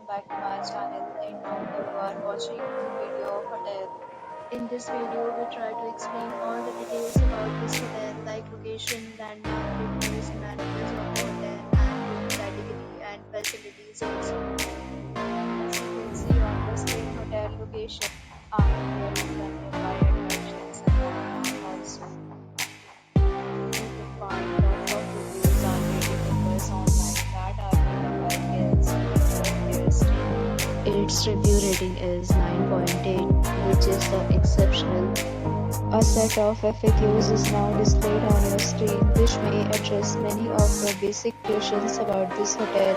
welcome back to my channel. And now you are watching the video of hotel. In this video, we try to explain all the details about this hotel, like location, landmark, reviews, amenities of the hotel, and room category and facilities also. As you can see on the screen, hotel location and here is the nearby attractions and landmark also. You can find lots of reviews and rating numbers online that are given by guests before their stay. Its review rating is 9.8, which is the exceptional. A set of FAQs is now displayed on your screen, which may address many of the basic questions about this hotel.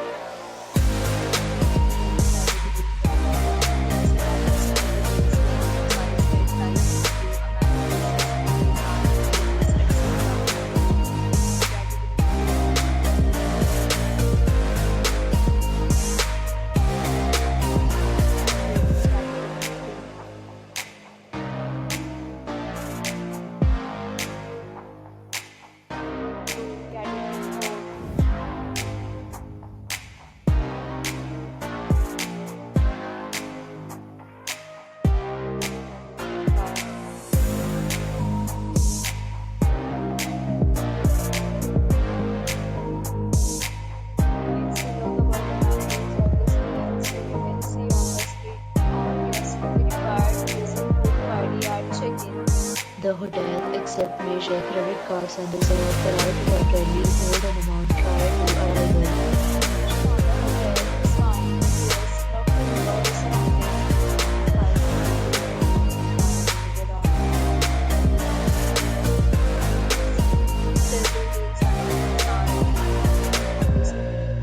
The hotel accepts major credit cards and reserves the right to temporarily hold an amount prior to arrival.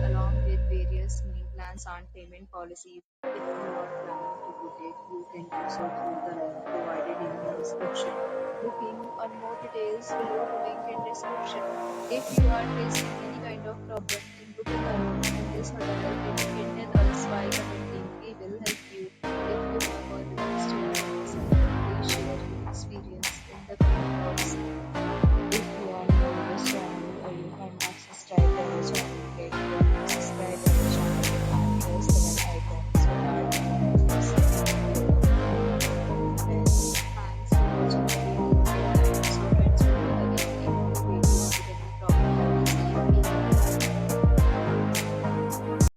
Along with various meal plans and payment policies. If you are planning to book it, you can do so through the link provided in the description. Booking or more details below the link in description. If you are facing any kind of problem in booking a room in this hotel, then you can tell us by commenting. We will help you. If you have already stayed in this hotel, please share your experience in the comment box.